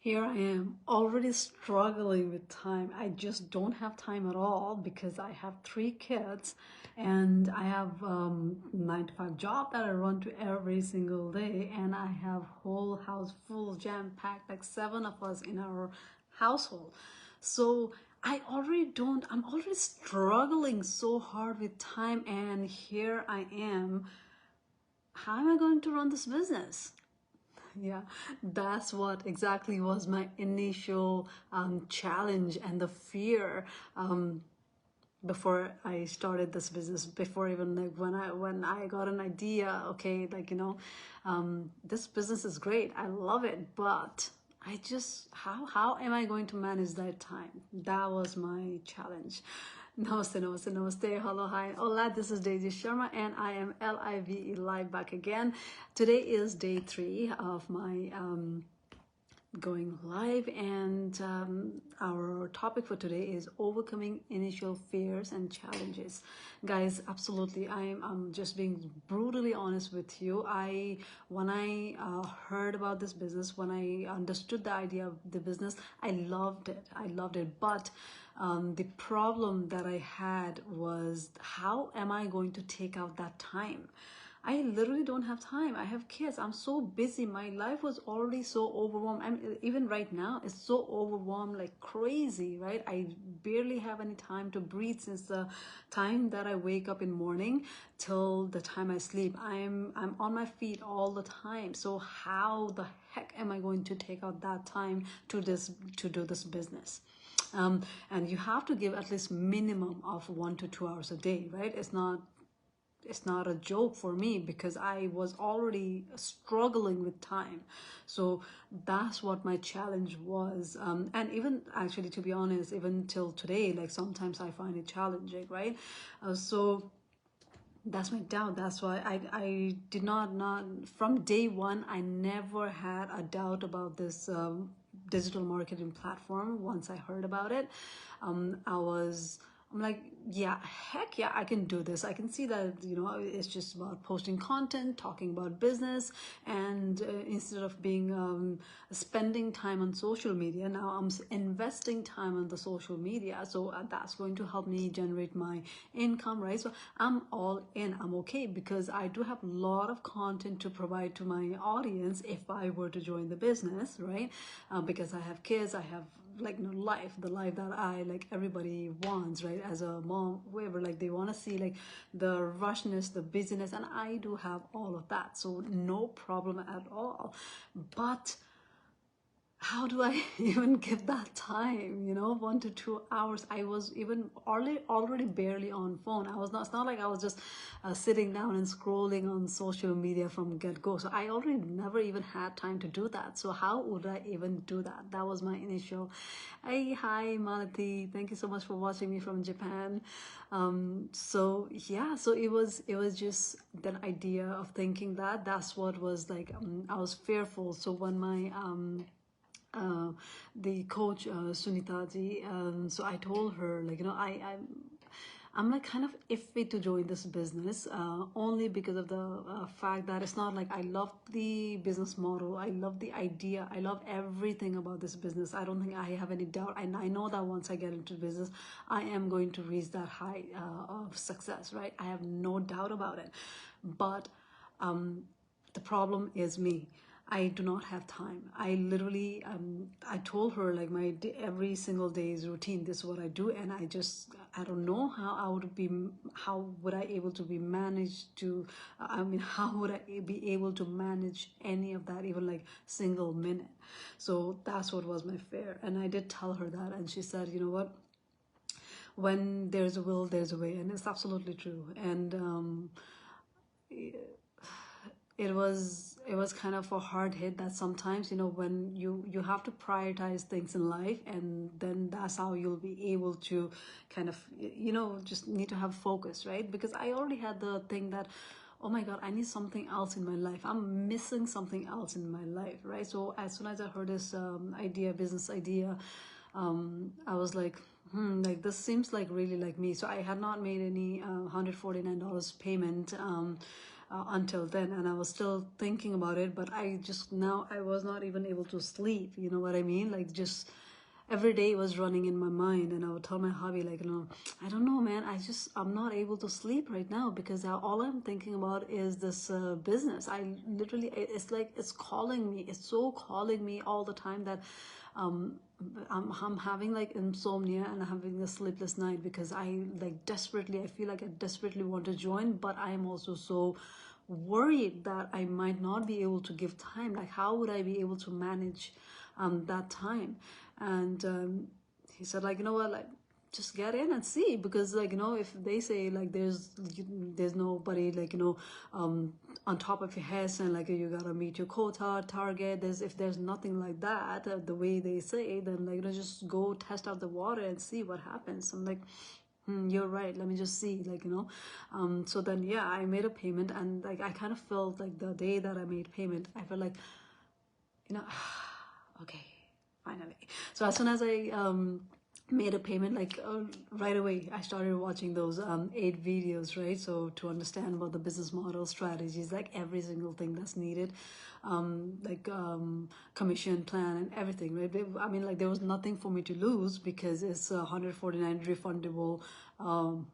Here I am already struggling with time. I just don't have time at all because I have three kids and I have 9 to 5 job that I run to every single day, and I have whole house full jam packed, like 7 of us in our household. So I'm already struggling so hard with time, and here I am. How am I going to run this business? Yeah, that's what exactly was my initial challenge and the fear before I started this business. Before even like when I got an idea, okay, like this business is great, I love it, but I just how am I going to manage that time? That was my challenge. Namaste, namaste, namaste. Hello, hi, hola. This is Daisy Sharma, and I am LIVE live back again. Today is day 3 of my going live, and our topic for today is overcoming initial fears and challenges. Guys, absolutely, I'm just being brutally honest with you. When I heard about this business, when I understood the idea of the business, I loved it, but the problem that I had was, how am I going to take out that time? I literally don't have time. I have kids. I'm so busy. My life was already so overwhelmed. Even right now, it's so overwhelmed like crazy, right? I barely have any time to breathe since the time that I wake up in morning till the time I sleep. I'm on my feet all the time. So how the heck am I going to take out that time to do this business? And you have to give at least minimum of 1 to 2 hours a day, right? It's not a joke for me because I was already struggling with time. So that's what my challenge was. And even actually, to be honest, even till today, like sometimes I find it challenging, right? So that's my doubt. That's why I did not from day one, I never had a doubt about this digital marketing platform. Once I heard about it, I'm like, yeah, heck yeah, I can do this. I can see that, it's just about posting content, talking about business, and instead of being spending time on social media, now I'm investing time on the social media. So that's going to help me generate my income, right? So I'm all in. I'm okay because I do have a lot of content to provide to my audience if I were to join the business, right? Because I have kids, I have like the life that I like everybody wants, right? As a mom, whoever, like they want to see like the rushness, the busyness, and I do have all of that, so no problem at all. But how do I even give that time, 1 to 2 hours? I was even already barely on phone. It's not like I was just sitting down and scrolling on social media from get-go. So I already never even had time to do that. So how would I even do that? That was my initial. Hey, hi, Malati. Thank you so much for watching me from Japan. So yeah, so it was just that idea of thinking that's what was like, I was fearful. So when my uh, the coach Sunita ji. So I told her, like, I'm like kind of iffy to join this business, only because of the fact that it's not like I love the business model, I love the idea, I love everything about this business. I don't think I have any doubt, and I know that once I get into business, I am going to reach that high of success, right? I have no doubt about it. But the problem is me. I do not have time. I literally, I told her like my every single day's routine. This is what I do, and I don't know how would I able to be managed to, I mean, how would I be able to manage any of that, even like single minute? So that's what was my fear, and I did tell her that, and she said, you know what? When there's a will, there's a way, and it's absolutely true. And it was kind of a hard hit that sometimes, when you have to prioritize things in life, and then that's how you'll be able to kind of, just need to have focus, right? Because I already had the thing that, oh my god, I need something else in my life, I'm missing something else in my life, right? So as soon as I heard this business idea, I was like, like this seems like really like me. So I had not made any $149 payment until then, and I was still thinking about it, but I was not even able to sleep, you know what I mean, like just every day was running in my mind, and I would tell my hubby, like, I don't know, man, I'm not able to sleep right now because all I'm thinking about is this business. I literally, it's like it's calling me, it's so calling me all the time that um I'm having like insomnia, and I'm having a sleepless night because I feel like I desperately want to join, but I am also so worried that I might not be able to give time. Like, how would I be able to manage that time? And he said, like, you know what, like, just get in and see, because like, if they say like there's nobody, like, on top of your head, and like you gotta meet your quota target, if there's nothing like that, the way they say, then like, just go test out the water and see what happens. I'm like, you're right, let me just see, like, so then, yeah, I made a payment, and like I kind of felt like the day that I made payment, I felt like, you know okay, finally. So as soon as I made a payment, like right away I started watching those 8 videos, right? So to understand about the business model, strategies, like every single thing that's needed, like commission plan and everything, right? I mean, like, there was nothing for me to lose because it's 149 refundable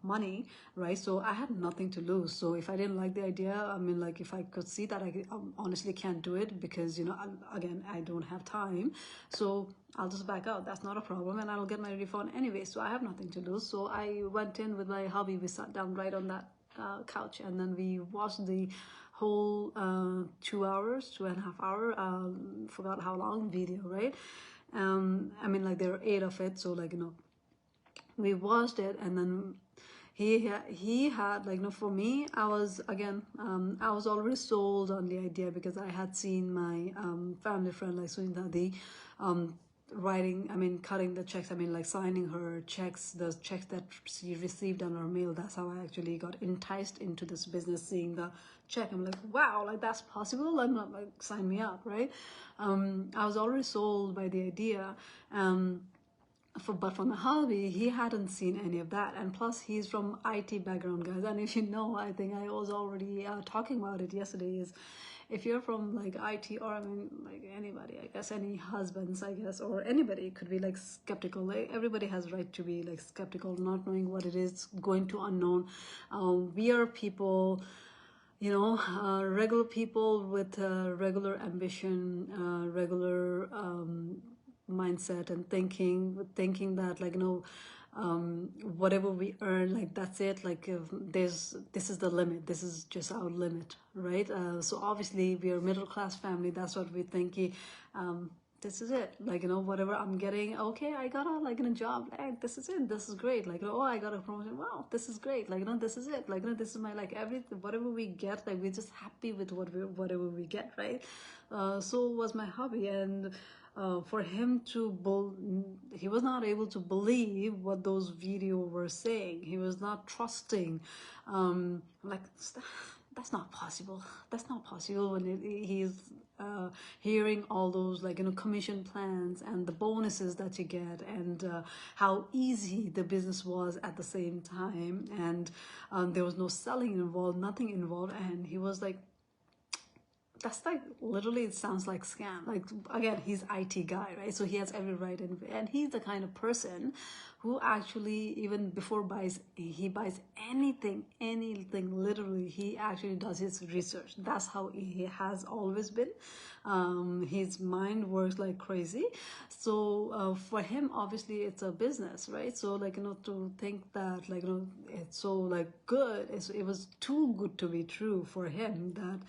money, right? So I had nothing to lose. So if I didn't like the idea, I mean, like, if I could see that I honestly can't do it because, again, I don't have time, so I'll just back out. That's not a problem, and I'll get my refund anyway. So I have nothing to lose. So I went in with my hubby. We sat down right on that couch, and then we watched the whole 2 hours, 2.5 hour, forgot how long video, right? I mean, like, there are 8 of it, so like, we watched it, and then he had, like, for me, I was, again, I was already sold on the idea because I had seen my family friend, like Sunita, writing, I mean, cutting the checks, I mean, like, signing her checks, the checks that she received on her mail. That's how I actually got enticed into this business, seeing the check. I'm like, wow, like, that's possible. I'm not, like, sign me up, right? I was already sold by the idea. But from the hobby, he hadn't seen any of that, and plus he's from IT background, guys. And if you know, I think I was already talking about it yesterday, is if you're from like IT, or I mean, like, anybody, I guess, any husbands, I guess, or anybody could be like skeptical. Like, everybody has right to be like skeptical, not knowing what it is, going to unknown. We are people, regular people with regular ambition, regular mindset, and thinking that, like, whatever we earn, like, that's it, like, this is the limit, this is just our limit, right? So obviously we are middle class family, that's what we think. This is it, like, whatever I'm getting, okay, I got a, like, in a job, like, this is it, this is great, like, oh, I got a promotion, wow, this is great, like, this is it, like, this is my, like, everything, whatever we get, like, we're just happy with whatever we get, right? So was my hobby, and for him he was not able to believe what those videos were saying. He was not trusting. Like, that's not possible. That's not possible when he's hearing all those, like, commission plans and the bonuses that you get, and how easy the business was at the same time, and there was no selling involved, nothing involved, and he was like, that's, like, literally, it sounds like scam. Like, again, he's IT guy, right? So he has every right, and he's the kind of person who actually, even before he buys anything, literally, he actually does his research. That's how he has always been. His mind works like crazy. So for him, obviously, it's a business, right? So, like, to think that, like, it's so, like, good, it was too good to be true for him, that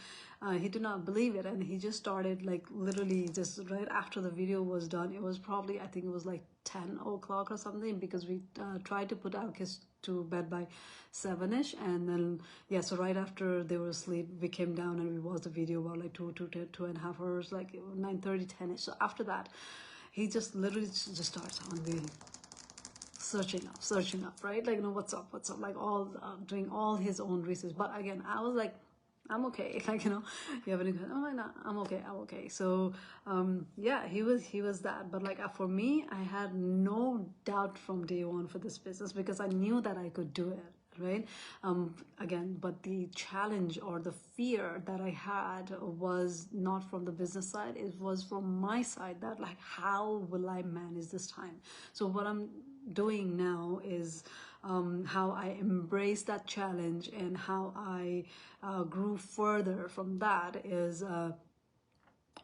he did not believe it, and he just started, like, literally just right after the video was done. It was probably, I think it was like 10 o'clock or something, because we tried to put our kids to bed by 7ish, and then, yeah, so right after they were asleep, we came down and we watched the video about like 2.5 hours, like 9:30, 10ish. So after that, he just literally just starts on the searching up, right? Like, what's up, like, all doing all his own research. But again, I was like, I'm okay. Like, you have any, I'm like, no, I'm okay. So yeah, he was that. But like, for me, I had no doubt from day one for this business, because I knew that I could do it, right? Again, but the challenge or the fear that I had was not from the business side, it was from my side, that like, how will I manage this time? So what I'm doing now is how I embrace that challenge, and how I grew further from that is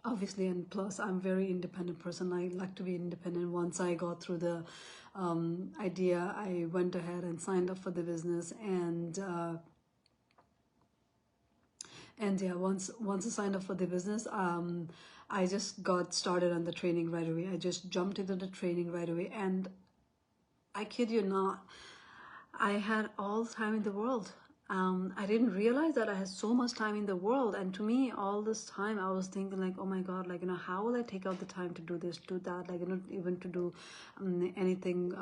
obviously, and plus I'm very independent person. I like to be independent. Once I got through the idea, I went ahead and signed up for the business, and yeah, once I signed up for the business, I just got started on the training right away. I just jumped into the training right away, and I kid you not, I had all the time in the world. I didn't realize that I had so much time in the world. And to me, all this time, I was thinking like, oh my God, like, how will I take out the time to do this, do that, like, even to do anything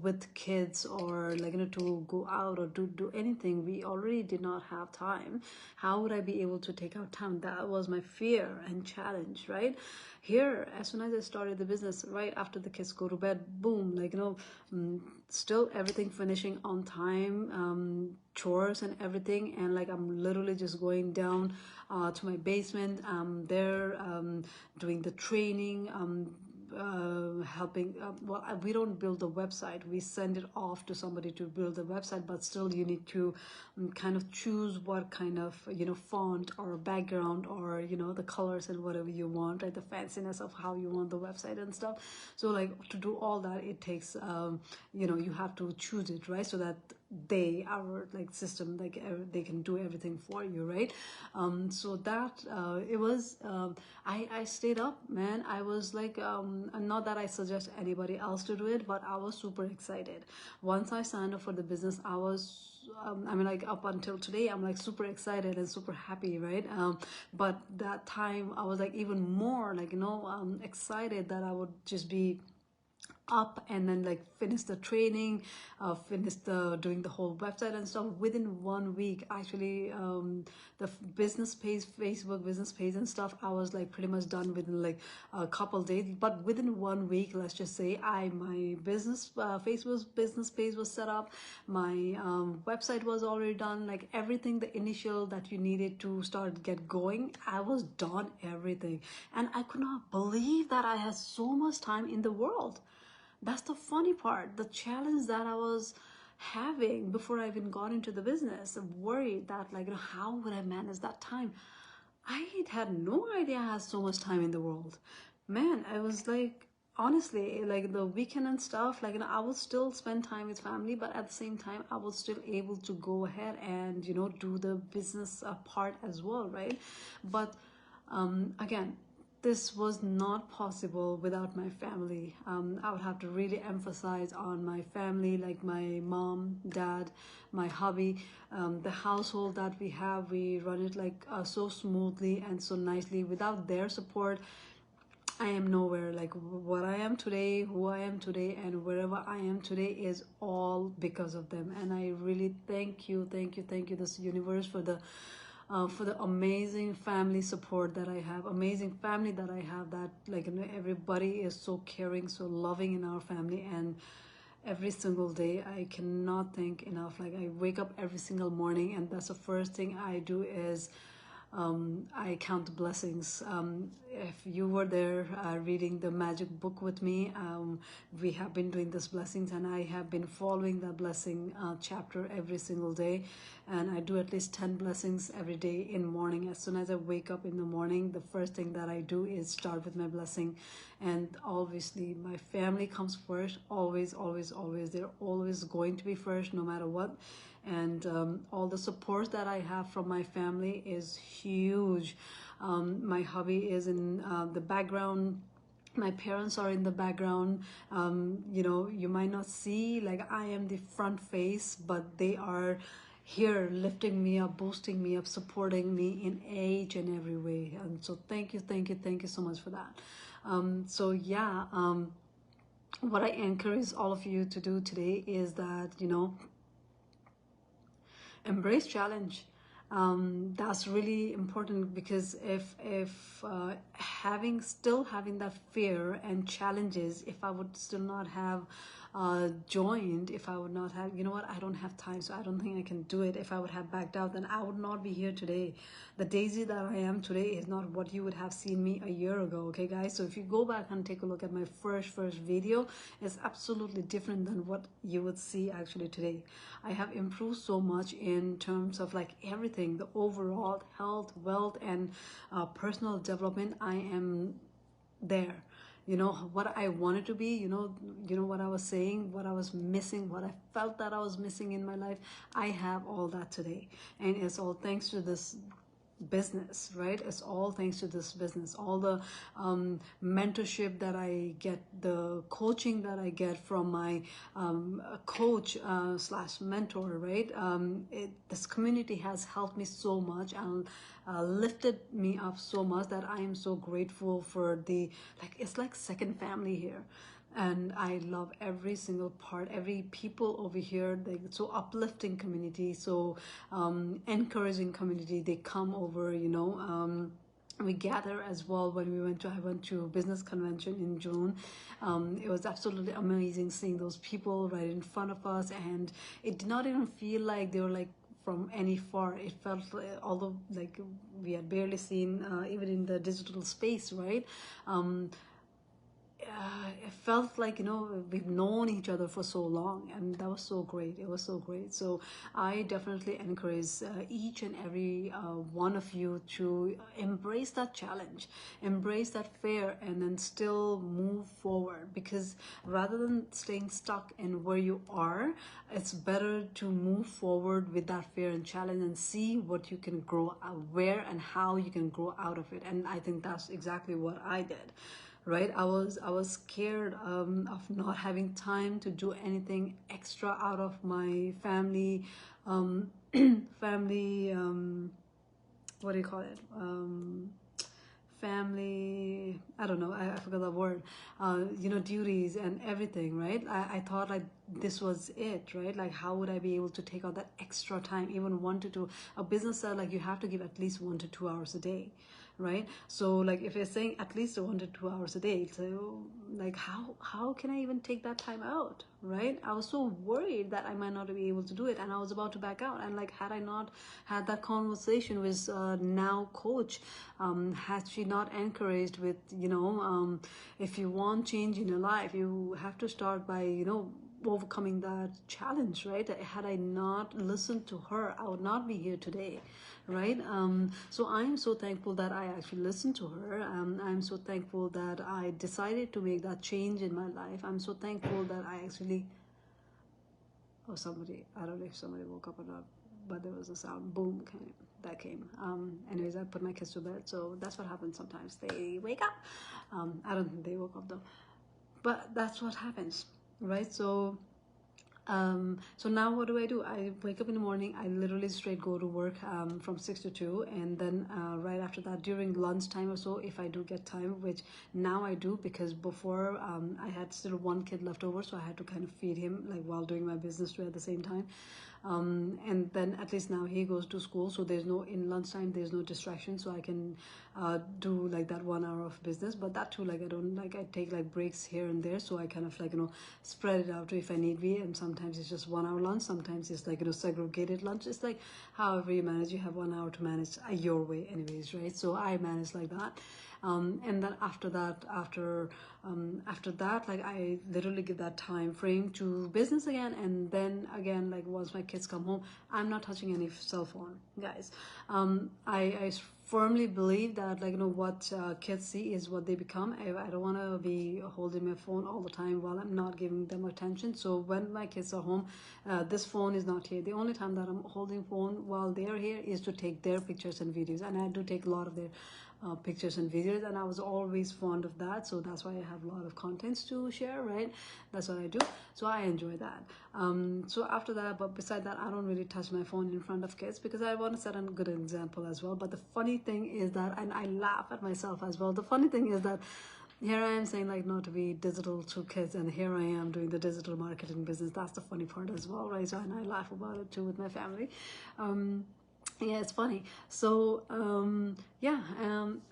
with kids, or like, to go out or do anything. We already did not have time. How would I be able to take out time? That was my fear and challenge, right? Here, as soon as I started the business, right after the kids go to bed, boom, like, still everything finishing on time, chores and everything, and like I'm literally just going down to my basement. There, doing the training, helping. Well, we don't build the website, we send it off to somebody to build the website, but still you need to kind of choose what kind of font or background, or the colors and whatever you want, right? The fanciness of how you want the website and stuff. So like, to do all that, it takes you have to choose it, right? So that our like system, like they can do everything for you, right? So that it was I stayed up, man. I was like, not that I suggest anybody else to do it, but I was super excited. Once I signed up for the business, I was I mean, like, up until today, I'm like super excited and super happy, right? But that time I was like even more like, excited that I would just be up, and then like finish the training, finish the doing the whole website and stuff within 1 week. Actually, the business page, Facebook business page and stuff, I was like pretty much done within like a couple days. But within 1 week, let's just say, my business Facebook business page was set up, my website was already done, like everything, the initial that you needed to start get going, I was done everything. And I could not believe that I had so much time in the world. That's the funny part. The challenge that I was having before I even got into the business, worried that like, how would I manage that time? I had no idea I had so much time in the world. Man, I was like, honestly, like the weekend and stuff, like, I would still spend time with family, but at the same time, I was still able to go ahead and, do the business part as well, right? But again, this was not possible without my family. I would have to really emphasize on my family, like my mom, dad, my hubby, the household that we have. We run it like so smoothly and so nicely. Without their support, I am nowhere. Like what I am today, who I am today, and wherever I am today is all because of them. And I really thank you, this universe for the amazing family support that I have, amazing family that I have, that like, everybody is so caring, so loving in our family. And every single day, I cannot thank enough. Like, I wake up every single morning, and that's the first thing I do is I count the blessings. If you were there reading the magic book with me, we have been doing this blessings, and I have been following the blessing chapter every single day. And I do at least 10 blessings every day in morning. As soon as I wake up in the morning, the first thing that I do is start with my blessing. And obviously my family comes first, always, always, always. They're always going to be first, no matter what. And all the support that I have from my family is huge. My hubby is in the background. My parents are in the background. You might not see, like, I am the front face, but they are here lifting me up, boosting me up, supporting me in each and every way. And so thank you so much for that. So yeah, what I encourage all of you to do today is that, embrace challenge. That's really important, because if still having that fear and challenges, if I would still not have joined, if I would not have, you know what, I don't have time, so I don't think I can do it, if I would have backed out, then I would not be here today. The Daisy that I am today is not what you would have seen me a year ago. Okay, guys, so if you go back and take a look at my first video, it's absolutely different than what you would see actually today. I have improved so much in terms of like everything, the overall health, wealth, and personal development. I am there. You know what I wanted to be, what I was saying, what I was missing, what I felt that I was missing in my life. I have all that today, and it's all thanks to this business, right? It's all thanks to this business. All the mentorship that I get, the coaching that I get from my coach slash mentor, right? This community has helped me so much and lifted me up so much that I am so grateful for it's like second family here. And I love every single part, every people over here. They so uplifting community, so encouraging community. They come over, we gather as well. When I went to business convention in June. It was absolutely amazing seeing those people right in front of us, and it did not even feel like they were like from any far. It felt although like we had barely seen, even in the digital space, right? It felt like, we've known each other for so long, and that was so great. It was so great. So I definitely encourage each and every one of you to embrace that challenge, embrace that fear, and then still move forward, because rather than staying stuck in where you are, it's better to move forward with that fear and challenge and see what you can grow, where and how you can grow out of it. And I think that's exactly what I did. Right, I was scared of not having time to do anything extra out of my family, family, what do you call it, family, I don't know, I forgot the word, duties and everything, right? I thought like this was it, right? Like how would I be able to take out that extra time, even 1 to 2, a business side, like you have to give at least 1 to 2 hours a day, right? So like if you're saying at least 1 to 2 hours a day, so like how can I even take that time out, right? I was so worried that I might not be able to do it, and I was about to back out. And like, had I not had that conversation with now coach, had she not encouraged with, if you want change in your life, you have to start by, overcoming that challenge, right? Had I not listened to her, I would not be here today, right? So I'm so thankful that I actually listened to her. I'm so thankful that I decided to make that change in my life. I'm so thankful that I actually, oh, somebody, I don't know if somebody woke up or not, but there was a sound, boom, that came. Anyways, I put my kids to bed, so that's what happens sometimes. They wake up. I don't think they woke up though, but that's what happens, right? So now what do? I wake up in the morning, I literally straight go to work from 6 to 2, and then right after that, during lunchtime or so, if I do get time, which now I do, because before I had still 1 kid left over, so I had to kind of feed him like while doing my business too at the same time. And then at least now he goes to school, so there's no, in lunchtime there's no distraction, so I can do like that 1 hour of business. But that too, like I take like breaks here and there, so I kind of like spread it out if I need be. And sometimes it's just 1 hour lunch, sometimes it's like segregated lunch. It's like however you manage, you have 1 hour to manage your way anyways, right? So I manage like that. And then after that, like I literally give that time frame to business again. And then again, like once my kids come home, I'm not touching any cell phone, guys. I firmly believe that like what kids see is what they become. I don't want to be holding my phone all the time while I'm not giving them attention. So when my kids are home, this phone is not here. The only time that I'm holding phone while they're here is to take their pictures and videos, and I do take a lot of their pictures and videos, and I was always fond of that, so that's why I have a lot of contents to share, right? That's what I do, so I enjoy that. So after that, but beside that, I don't really touch my phone in front of kids, because I want to set a good example as well. But the funny thing is that, and I laugh at myself as well, the funny thing is that here I am saying like not to be digital to kids, and here I am doing the digital marketing business. That's the funny part as well, right? So, and I laugh about it too with my family. Yeah, it's funny. So yeah,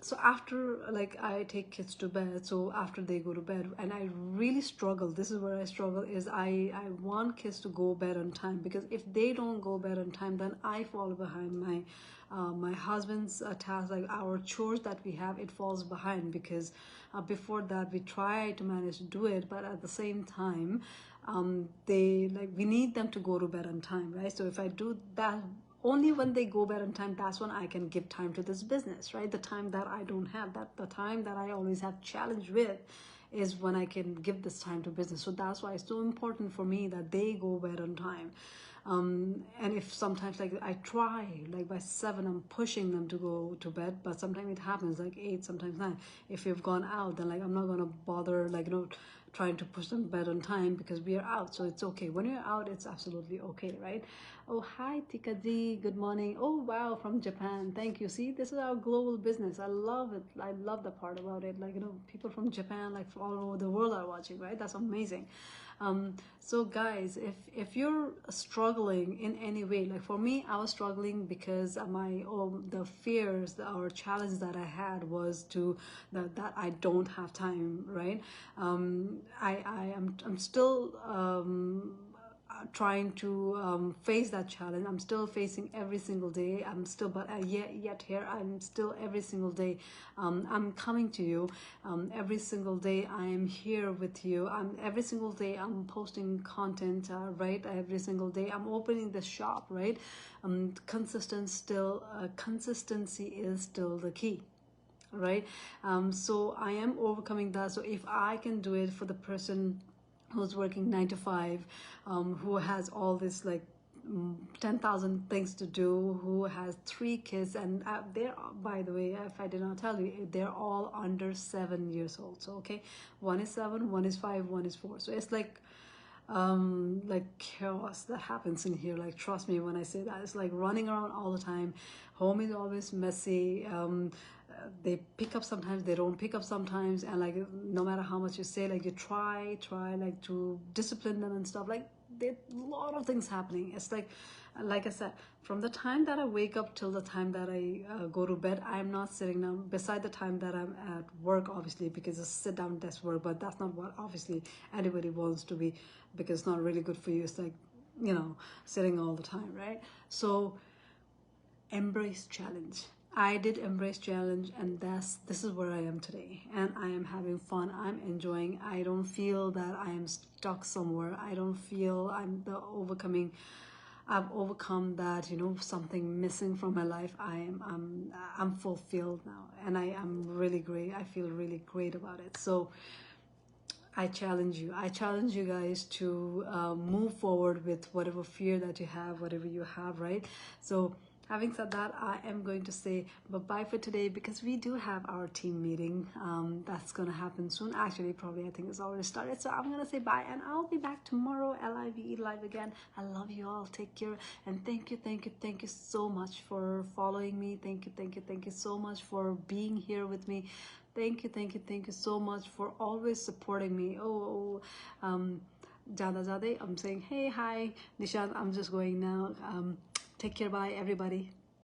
so after, like, I take kids to bed, so after they go to bed, and I really struggle, this is where I struggle, is I want kids to go bed on time, because if they don't go bed on time, then I fall behind. My husband's task, like our chores that we have, it falls behind, because before that we try to manage to do it, but at the same time, they, like, we need them to go to bed on time, right? So if I do that, only when they go bed on time, that's when I can give time to this business, right? The time that I don't have, that the time that I always have challenge with, is when I can give this time to business. So that's why it's so important for me that they go bed on time. And if sometimes, like, I try, like by 7 I'm pushing them to go to bed, but sometimes it happens like 8, sometimes 9. If you've gone out, then, like, I'm not gonna bother, like, trying to push them to bed on time, because we are out. So it's okay when you're out, it's absolutely okay, right? Oh, hi Tikaji, good morning. Oh wow, from Japan, thank you. See, this is our global business. I love it. I love the part about it, like, people from Japan, like, from all over the world are watching, right? That's amazing. So guys, if you're struggling in any way, like for me, I was struggling because the fears or challenges that I had was that I don't have time, right? I'm still trying to face that challenge. I'm still facing every single day. I'm still, but yet here I'm still every single day. I'm coming to you every single day. I am here with you. Every single day I'm posting content, right? Every single day I'm opening the shop, right? Consistency is still the key, right? So I am overcoming that. So if I can do it for the person who's working 9 to 5, who has all this, like, 10,000 things to do, who has 3 kids, and they're, by the way, if I did not tell you, they're all under 7 years old. So okay, one is 7, one is 5, one is 4. So it's like chaos that happens in here. Like, trust me when I say that, it's like running around all the time. Home is always messy. They pick up sometimes, they don't pick up sometimes, and, like, no matter how much you say, like, you try like to discipline them and stuff, like, there's a lot of things happening. It's like I said, from the time that I wake up till the time that I go to bed, I'm not sitting down. Beside the time that I'm at work, obviously, because it's sit down desk work, but that's not what obviously anybody wants to be, because it's not really good for you. It's like, sitting all the time, right? So embrace challenge. I did embrace challenge, and this is where I am today, and I am having fun. I'm enjoying. I don't feel that I am stuck somewhere. I don't feel I've overcome that, something missing from my life. I'm fulfilled now, and I am really great. I feel really great about it. So I challenge you. I challenge you guys to move forward with whatever fear that you have, whatever you have, right? So having said that, I am going to say bye-bye for today, because we do have our team meeting. That's going to happen soon. Actually, probably, I think it's already started. So I'm going to say bye, and I'll be back tomorrow, live again. I love you all. Take care. And thank you so much for following me. Thank you so much for being here with me. Thank you so much for always supporting me. Jada Zade, I'm saying, hey, hi. Nishan, I'm just going now. Take care, bye, everybody.